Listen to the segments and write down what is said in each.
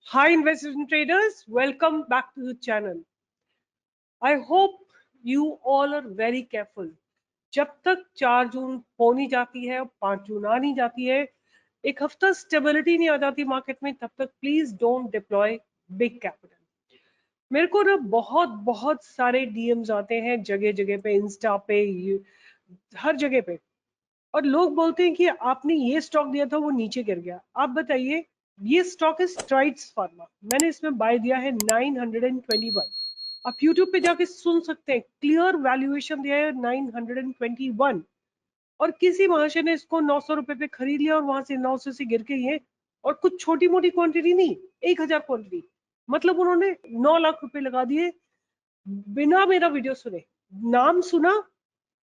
Hi investors and traders, welcome back to the channel. I hope you all are very careful. जब तक 4 जून हो नहीं जाती है और 5 जून आ नहीं जाती है, एक हफ्ता स्टेबिलिटी नहीं आ जाती मार्केट में, तब तक please don't deploy big capital. मेरे को ना बहुत बहुत सारे डीएम्स आते हैं जगह जगह पे, इंस्टा पे, हर जगह पे, और लोग बोलते हैं कि आपने ये स्टॉक दिया था वो नीचे गिर गया। आप बताइए, ये स्टॉक है स्ट्राइड्स फार्मा, मैंने इसमें बाय दिया है 921। आप यूट्यूब पे जाके सुन सकते हैं, क्लियर वैल्यूएशन दिया है 921, और किसी महाशय ने इसको 900 रुपए पे खरीद लिया और वहां से 900 से गिर के ये, और कुछ छोटी मोटी क्वांटिटी नहीं, 1000 क्वांटिटी, मतलब उन्होंने 9 लाख रुपए लगा दिए बिना मेरा वीडियो सुने, नाम सुना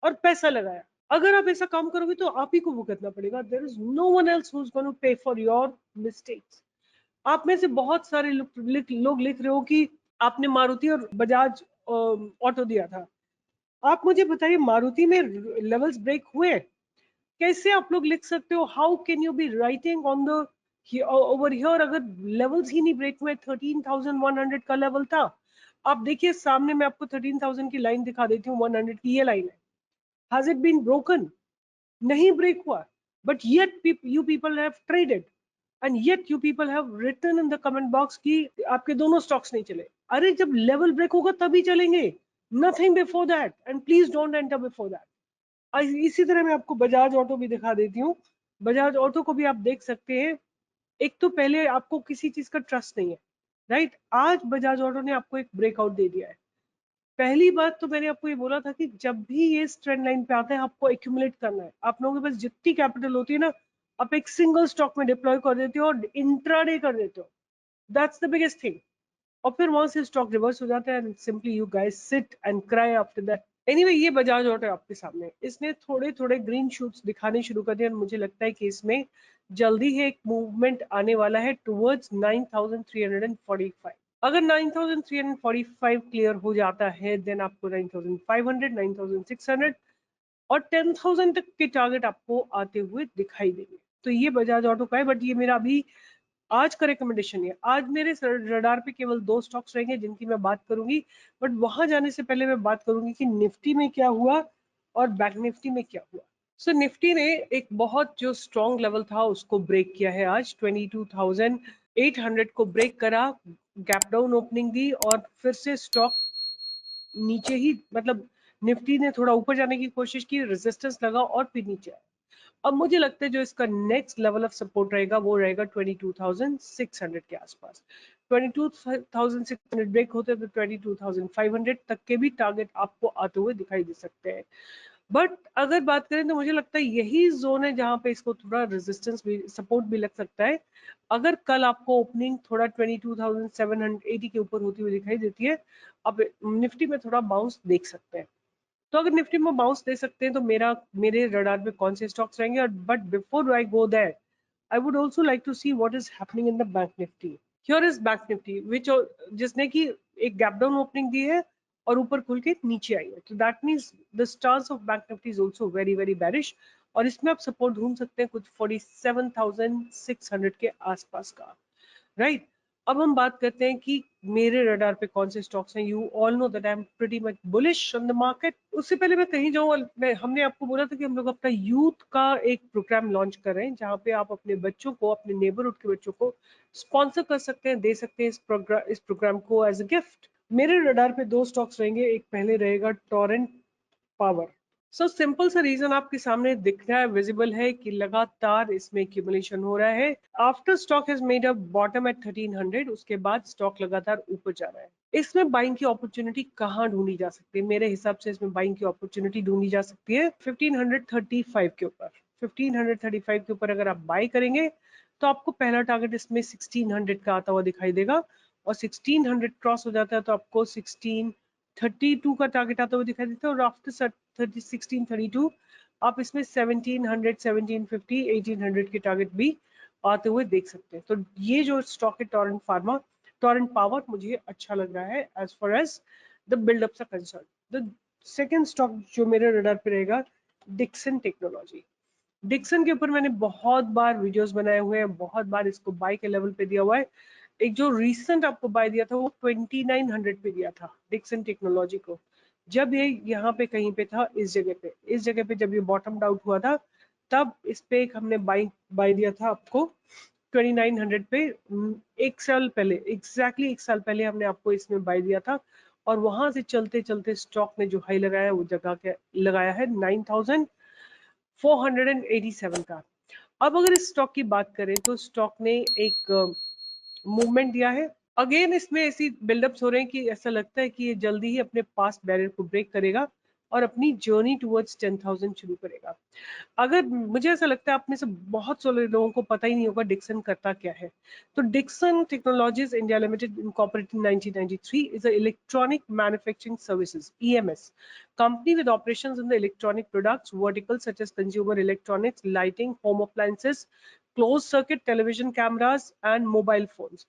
और पैसा लगाया। अगर आप ऐसा काम करोगे तो आप ही को भुगतना पड़ेगा। There is no one else who is going to pay for your mistakes. आप में से बहुत सारे लोग लिख रहे हो कि आपने मारुति और बजाज ऑटो दिया था। आप मुझे बताइए, मारुति में लेवल्स ब्रेक हुए? कैसे आप लोग लिख सकते हो? How can you be writing on the over here अगर लेवल्स ही नहीं ब्रेक हुए? 13,100 का लेवल था। आप देखिए सामने, मैं आपको 13,000 की लाइन दिखा देती हूँ, 100 की ये लाइन है। Has it been broken? नहीं ब्रेक हुआ, but yet you people have traded, and yet you people have written in the comment box कि आपके दोनों स्टॉक्स नहीं चले। अरे जब लेवल ब्रेक होगा तभी चलेंगे, nothing before that, and please don't enter before that. इसी तरह मैं आपको बजाज ऑटो भी दिखा देती हूँ। बजाज ऑटो को भी आप देख सकते हैं। एक तो पहले आपको किसी चीज का ट्रस्ट नहीं है, राइट? आज बजाज ऑटो ने आपको एक ब्रेकआउट दे दिया है। पहली बात तो मैंने आपको ये बोला था कि जब भी ये ट्रेंड लाइन पे आता है आपको एक्यूमुलेट करना है। आप लोगों के पास जितनी कैपिटल होती है ना, आप एक सिंगल स्टॉक में डिप्लॉय कर देते हो और इंट्राडे कर देते हो। That's the biggest thing. और फिर वहां से स्टॉक रिवर्स हो जाता है and simply you guys sit and cry after that. Anyway, ये बजाज ऑटो है आपके सामने, इसने थोड़े थोड़े ग्रीन शूट्स दिखाने शुरू कर दिए और मुझे लगता है कि इसमें जल्दी ही एक मूवमेंट आने वाला है टुवर्ड्स 9,345। अगर 9,345 क्लियर हो जाता है देन आपको 9,500, 9,600 और 10,000 तक के टारगेट आपको आते हुए दिखाई देंगे। तो ये बजाज ऑटो का है, बट ये मेरा अभी आज का रिकमेंडेशन है। आज मेरे रडार पे केवल 2 स्टॉक्स रहेंगे जिनकी मैं बात करूंगी, बट वहां जाने से पहले मैं बात करूंगी कि निफ्टी में क्या हुआ और बैंक निफ्टी में क्या हुआ। सो निफ्टी ने एक बहुत जो स्ट्रॉन्ग लेवल था उसको ब्रेक किया है आज, 22,800 को ब्रेक करा, गैप डाउन ओपनिंग दी और फिर से स्टॉक नीचे ही, मतलब निफ्टी ने थोड़ा ऊपर जाने की कोशिश की, रेजिस्टेंस लगा और फिर नीचे आया। अब मुझे लगता है जो इसका नेक्स्ट लेवल ऑफ सपोर्ट रहेगा वो रहेगा 22,600 के आसपास। 22,600 ब्रेक होते तो 22,500 तक के भी टारगेट आपको आते हुए दिखाई दे सकते हैं। बट अगर बात करें तो मुझे लगता है यही जोन है जहां पे इसको थोड़ा रेजिस्टेंस भी, सपोर्ट भी लग सकता है। अगर कल आपको ओपनिंग थोड़ा 22,780 के ऊपर होती हुई दिखाई देती है, अब निफ्टी में थोड़ा बाउंस देख सकते हैं। तो अगर निफ्टी में बाउंस दे सकते हैं तो मेरे रडार पे कौन से स्टॉक्स रहेंगे। और but before I go there, I would also like to see what is happening in the bank Nifty. Here is bank Nifty which, जिसने की एक गैप डाउन ओपनिंग दी है और ऊपर खुल के नीचे आई है। तो that means the stars of bank Nifty is also very very bearish, और इसमें आप सपोर्ट ढूंढ सकते हैं कुछ 47,600 के आसपास का, राइट? अब हम बात करते हैं कि मेरे रडार पे कौन से स्टॉक्स हैं। You all know that I am pretty much bullish on the market. उससे पहले मैं कहीं जाऊँ, हमने आपको बोला था कि हम लोग अपना यूथ का एक प्रोग्राम लॉन्च कर रहे हैं जहाँ पे आप अपने बच्चों को, अपने नेबरहुड के बच्चों को स्पॉन्सर कर सकते हैं, दे सकते हैं इस प्रोग्राम को एज अ गिफ्ट। मेरे रडार पे 2 स्टॉक्स रहेंगे। एक पहले रहेगा टोरेंट पावर। सो सिंपल सा रीजन आपके सामने दिख रहा है, विजिबल है कि लगातार इसमें एक्यूमुलेशन हो रहा है। After stock has made a bottom at 1300, उसके बाद स्टॉक लगातार ऊपर जा रहा है। इसमें बाइंग की अपॉर्चुनिटी कहाँ ढूंढी जा सकती है? मेरे हिसाब से इसमें बाइंग की अपॉर्चुनिटी ढूंढी जा सकती है 1535 के ऊपर। 1535 के ऊपर अगर आप बाय करेंगे तो आपको पहला टारगेट इसमें 1600 का आता हुआ दिखाई देगा, और 1600 क्रॉस हो जाता है तो आपको 1632 का टारगेट आता हुआ दिखाई देता है, और आफ्टर 1632 आप इसमें 1700, 1750, 1800 के टारगेट भी आते हुए देख सकते हैं। तो ये जो स्टॉक है टोरेंट फार्मा, टोरेंट पावर, मुझे अच्छा लग रहा है as far as the buildup का कंसर्न। द सेकेंड स्टॉक जो मेरे रडार पे रहेगा, डिक्सन टेक्नोलॉजी। डिक्सन के ऊपर मैंने बहुत बार वीडियोस बनाए हुए हैं, बहुत बार इसको बाय के लेवल पे दिया हुआ है। एक जो रिसेंट आपको बाय दिया था वो 2900 पे दिया था डिक्सन टेक्नोलॉजी को, जब ये यहाँ पे कहीं पे था, इस जगह पे जब ये बॉटम आउट हुआ था, तब इस पे एक हमने बाय दिया था आपको 2900 पे। एक साल पहले, एग्जैक्टली एक साल पहले हमने आपको इसमें बाय दिया था, और वहां से चलते चलते स्टॉक ने जो हाई लगाया वो जगह के लगाया है 9487 का। अब अगर इस स्टॉक की बात करें तो स्टॉक ने एक मूवमेंट दिया है। अगेन इसमें ऐसी बिल्डअप्स हो रहे हैं कि ऐसा लगता है कि ये जल्दी ही अपने पास्ट बैरियर को ब्रेक करेगा और अपनी जर्नी टुवर्ड्स 10,000 शुरू करेगा। अगर मुझे ऐसा लगता है आप में से बहुत सारे लोगों को पता ही नहीं होगा डिक्सन करता क्या है। तो Dixon technologies India limited incorporated in 1993 is an electronic manufacturing services EMS company with operations in the electronic products verticals such as consumer electronics, lighting, home appliances, closed circuit television cameras and mobile phones.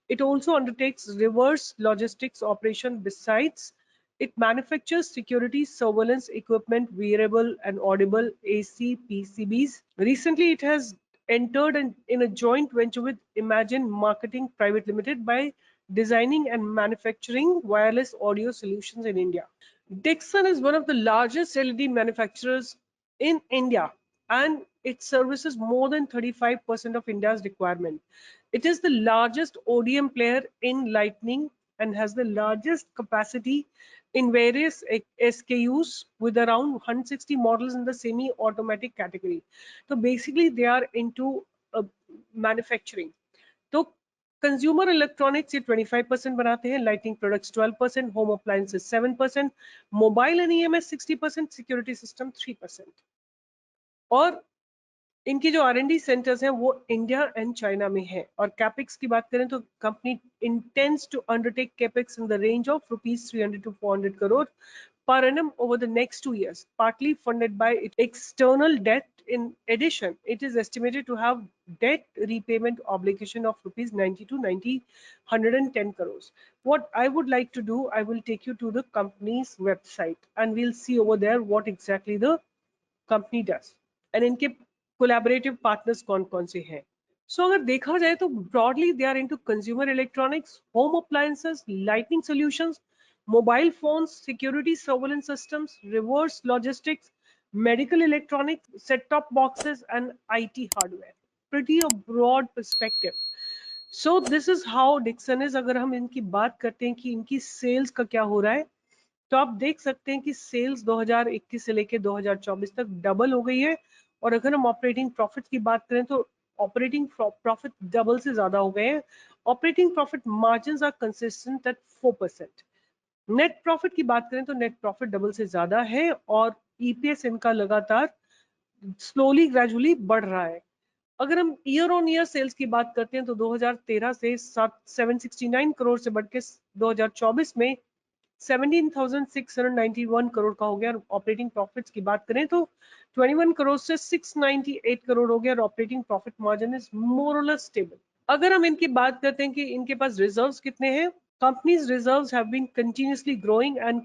It also undertakes reverse logistics operation. Besides, it manufactures security surveillance equipment, wearable and audible AC PCBs. Recently, it has entered in a joint venture with Imagine Marketing Private Limited by designing and manufacturing wireless audio solutions in India. Dixon is one of the largest LED manufacturers in India, and it services more than 35% of India's requirement. It is the largest ODM player in lighting and has the largest capacity in various SKUs with around 160 models in the semi-automatic category. So basically, they are into manufacturing. तो consumer electronics ये 25% बनाते हैं, lighting products 12%, home appliances 7%, mobile and EMS 60%, security system 3%। और इनकी जो R&D centres हैं वो India and China में है। और कैपेक्स की बात करें तो company intends to undertake capex in the range of ₹300 to 400 crore per annum over the next 2 years, partly funded by external debt. In addition, it is estimated to have debt repayment obligation of ₹90 to 110 crores. What I would like to do, I will take you to the company's website and we'll see over there what exactly the company does and इनके collaborative partners कौन कौन से हैं। So अगर देखा जाए तो broadly they are into consumer electronics, home appliances, lighting solutions, mobile phones, security surveillance systems, reverse logistics, medical electronics, set-top boxes and IT hardware. Pretty a broad perspective. So this is how Dixon is. अगर हम इनकी बात करते हैं कि इनकी sales का क्या हो रहा है, तो आप देख सकते हैं कि सेल्स 2021 से लेकर 2024 तक डबल हो गई है। और अगर हम ऑपरेटिंग प्रॉफिट की बात करें तो ऑपरेटिंग प्रॉफिट डबल से ज्यादा हो गए हैं। Operating profit margins are consistent at 4%। Net profit की बात करें तो नेट प्रॉफिट डबल से ज्यादा है और ईपीएस इनका लगातार स्लोली ग्रेजुअली बढ़ रहा है। अगर हम ईयर ऑन ईयर सेल्स की बात करते हैं तो 2013 से 769 करोड़ से बढ़ के 2024 में 17,691 करोड़ का हो गया। और ऑपरेटिंग प्रॉफिट्स की बात करें तो 21 करोड़ से 698 करोड़ हो गया और operating profit margin is more और लेस स्टेबल। अगर हम इनकी बात करते हैं कि इनके पास रिजर्व्स कितने हैं, company's reserves have been continuously growing and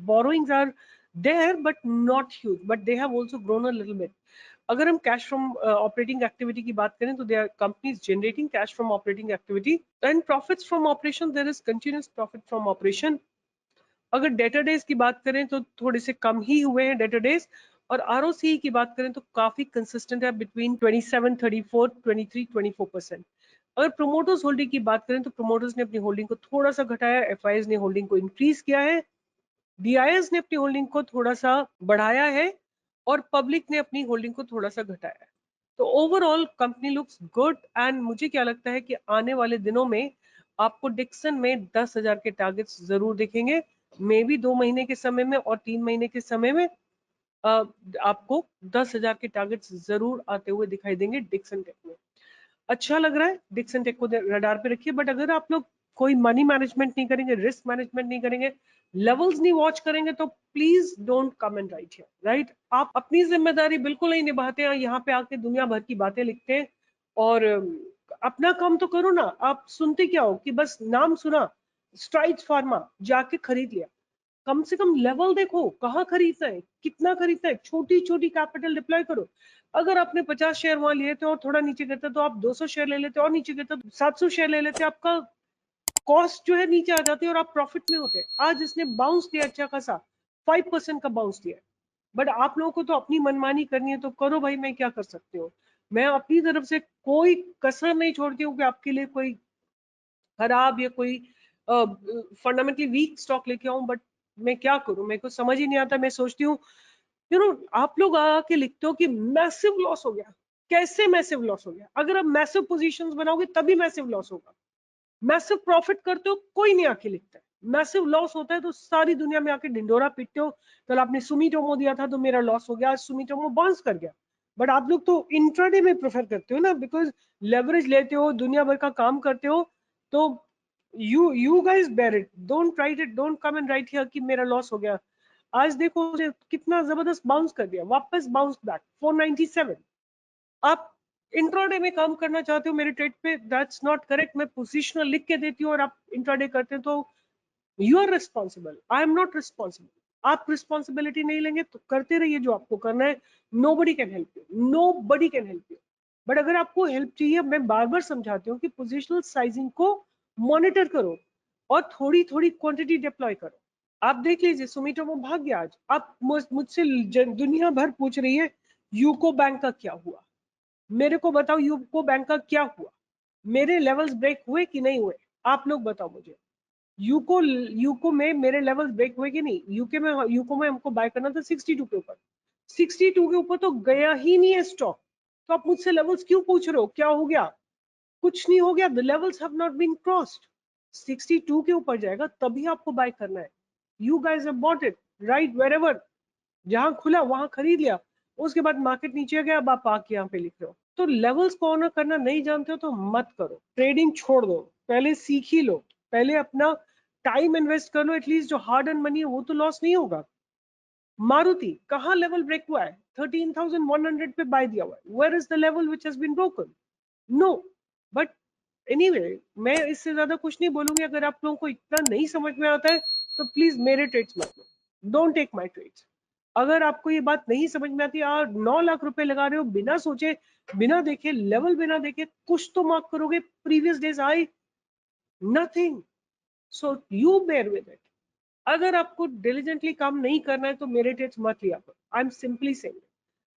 borrowings are there but not huge, but they have also grown a little bit. अगर हम कैश फ्रॉम ऑपरेटिंग एक्टिविटी की बात करें तो they are company's generating cash from operating activity and profits from operation, there is continuous profit from operation. अगर debtor days की बात करें तो थोड़े से कम ही हुए हैं डेटर डेज। और आरओसी की बात करें तो काफी कंसिस्टेंट है बिटवीन 27, 34, 23, 24%। अगर प्रोमोटर्स होल्डिंग की बात करें तो प्रोमोटर्स ने अपनी होल्डिंग को थोड़ा सा घटाया, एफआईएस ने होल्डिंग को इंक्रीज किया है, डीआईएस ने अपनी होल्डिंग को थोड़ा सा बढ़ाया है और पब्लिक ने अपनी होल्डिंग को थोड़ा सा घटाया है। तो overall company looks good and मुझे क्या लगता है कि आने वाले दिनों में आपको डिक्सन में 10,000 के टारगेट्स जरूर दिखेंगे। मे बी 2 महीने के समय में और 3 महीने के समय में आपको 10,000 के टारगेट्स जरूर आते हुए दिखाई देंगे डिक्सन टेक में। अच्छा लग रहा है, डिक्सन टेक को रडार पे रखिए। बट अगर आप लोग कोई मनी मैनेजमेंट नहीं करेंगे, रिस्क मैनेजमेंट नहीं करेंगे, लेवल्स नहीं वॉच करेंगे तो please don't come and right here, right. आप अपनी जिम्मेदारी बिल्कुल नहीं निभाते हैं, यहाँ पे आके दुनिया भर की बातें लिखते हैं और अपना काम तो करो ना। आप सुनते क्या हो कि बस नाम सुना, स्ट्राइड्स फार्मा, जाके खरीद लिया। कम से कम लेवल देखो, कहाँ खरीदना है, कितना खरीदना है, छोटी छोटी कैपिटल डिप्लॉय करो। अगर आपने 50 शेयर वहां लिए थे और थोड़ा नीचे गिरता तो आप 200 शेयर ले लेते, और नीचे गिरता तो 700 शेयर ले लेते, आपका कॉस्ट जो है नीचे आ जाती है और आप प्रॉफिट में होते हैं। आज इसने बाउंस दिया अच्छा खासा, 5% का बाउंस दिया, बट आप लोगों को तो अपनी मनमानी करनी है तो करो भाई, मैं क्या कर सकती हूँ। मैं अपनी तरफ से कोई कसर नहीं छोड़ती हूँ कि आपके लिए कोई खराब या कोई फंडामेंटली वीक स्टॉक लेके आऊं, बट मैं क्या करूं, मेरे को समझ ही नहीं आता। मैं सोचती हूँ आप लोग आके लिखते हो कि मैसिव लॉस हो गया। कैसे मैसिव लॉस हो गया? अगर आप मैसिव पोजीशंस बनाओगे तभी मैसिव लॉस होगा। मैसिव प्रॉफिट करते हो कोई नहीं आके लिखता है, मैसिव लॉस होता है तो सारी दुनिया में आके ढिंडोरा पीटते हो। कल आपने सुमिटोमो दिया था तो मेरा लॉस हो गया, आज सुमिटोमो बाउंस कर गया। बट आप लोग तो इंट्राडे में प्रेफर करते हो ना, बिकॉज लेवरेज लेते हो, दुनिया भर का काम करते हो। तो you guys bear it, don't write it, don't come and write here कि मेरा लॉस हो गया। आज देखो कितना जबरदस्त बाउंस कर दिया, वापस बाउंस बैक 497। आप इंट्राडे में काम करना चाहते हो मेरे ट्रेड पे, दैट्स नॉट करेक्ट। मैं पोजिशनल लिख के देती हूँ और आप इंट्राडे करते हो तो you are responsible, I am not responsible. आप रिस्पॉन्सिबिलिटी नहीं लेंगे तो करते रहिए जो आपको करना है। Nobody can help you, nobody can help you. But अगर आपको हेल्प चाहिए, मैं बार बार समझाती हूँ कि पोजिशनल साइजिंग को मॉनिटर करो और थोड़ी थोड़ी क्वांटिटी डिप्लॉय करो। आप देख लीजिए सुमिटोमो भाग गया आज। आप मुझसे दुनिया भर पूछ रही है यूको बैंक का क्या हुआ, मेरे को बताओ यूको बैंक का क्या हुआ। मेरे लेवल्स ब्रेक हुए कि नहीं हुए? आप लोग बताओ मुझे। यूको यूको में मेरे लेवल्स ब्रेक हुए कि नहीं? यूको में हमको बाय करना था 62 के ऊपर, 62 के ऊपर तो गया ही नहीं है स्टॉक। तो आप मुझसे लेवल्स क्यों पूछ रहे हो, क्या हो गया? कुछ नहीं हो गया, the levels have not been crossed. 62 के ऊपर जाएगा तभी आपको बाय करना है। You guys have bought it right wherever, जहां खुला वहां खरीद लिया, उसके बाद मार्केट नीचे गया, अब आप आके यहाँ पे लिख रहे हो। तो लेवल्स को ऑनर करना नहीं जानते हो तो मत करो, ट्रेडिंग छोड़ दो, पहले सीख ही लो, पहले अपना टाइम इन्वेस्ट कर लो। एटलीस्ट जो हार्ड एंड मनी है वो तो लॉस नहीं होगा। मारुति कहाँ लेवल ब्रेक हुआ है? 13,100 पे बाय दिया हुआ है। Where is the level which has been broken? No. But anyway, मैं इससे ज्यादा कुछ नहीं बोलूंगी। अगर आप लोगों को इतना नहीं समझ में आता है तो प्लीज मेरे ट्रेड्स मत लो, डोंट टेक माय ट्रेड्स। अगर आपको ये बात नहीं समझ में आती, आप 9 लाख रुपए लगा रहे हो बिना सोचे, बिना देखे, लेवल बिना देखे, कुछ तो मार्क करोगे। Previous days I nothing, so you bear with it. अगर आपको डिलीजेंटली काम नहीं करना है तो मेरे ट्रेड्स मत लिया करो। आई एम सिंपली सेइंग,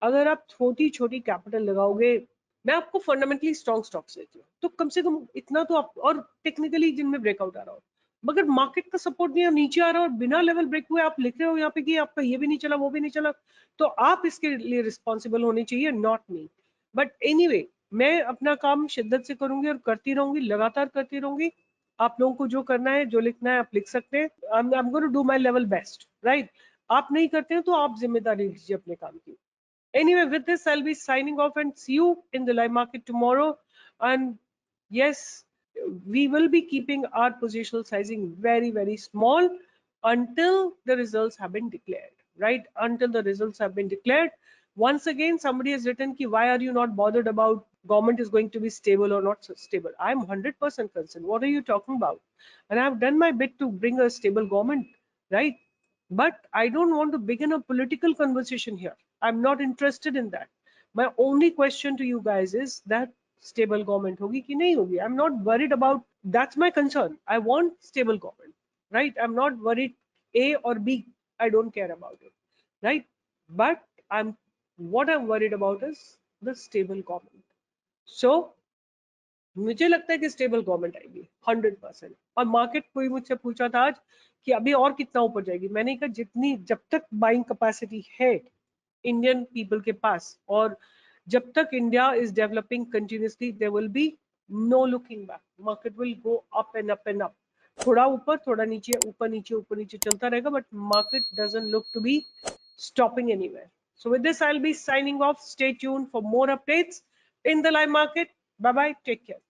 अगर आप छोटी छोटी कैपिटल लगाओगे, मैं आपको फंडामेंटली स्ट्रॉन्ग स्टॉक्स देती हूँ तो कम से कम इतना तो आप, और टेक्निकली जिनमें ब्रेकआउट आ रहा हो, मगर मार्केट का सपोर्ट नहीं है, नीचे आ रहा है और बिना लेवल ब्रेक हुए आप लिख रहे हो यहाँ पे कि आपका ये भी नहीं चला वो भी नहीं चला, तो आप इसके लिए रिस्पॉन्सिबल होने चाहिए, नॉट मी। बट एनीवे, मैं अपना काम शिद्दत से करूंगी और करती रहूंगी, लगातार करती रहूंगी। आप लोगों को जो करना है, जो लिखना है, आप लिख सकते हैं। I am going to do my level best, right? आप नहीं करते हैं तो आप जिम्मेदारी लीजिए अपने काम की। Anyway, with this, I'll be signing off and see you in the live market tomorrow. And yes, we will be keeping our positional sizing very, very small until the results have been declared, right? Until the results have been declared. Once again, somebody has written, ki, why are you not bothered about government is going to be stable or not stable? I'm 100% concerned. What are you talking about? And I've done my bit to bring a stable government, right? But I don't want to begin a political conversation here. I'm not interested in that. My only question to you guys is that stable government hogi ki nahi hogi? I'm not worried about, that's my concern. I want stable government, right? I'm not worried A or B. I don't care about it, right? But what I'm worried about is the stable government. So मुझे लगता है कि stable government आएगी 100%। और market, कोई मुझसे पूछा था आज कि अभी और कितना ऊपर जाएगी, मैंने कहा जितनी, जब तक बाइंग कैपेसिटी है इंडियन पीपल के पास, और जब तक India is developing continuously, there will be no looking back. Market will go up and up and up, थोड़ा ऊपर थोड़ा नीचे, ऊपर नीचे चलता रहेगा, but market doesn't look to be stopping anywhere. So with this, I'll be signing off. Stay tuned for more updates in the live market. Bye bye. Take care.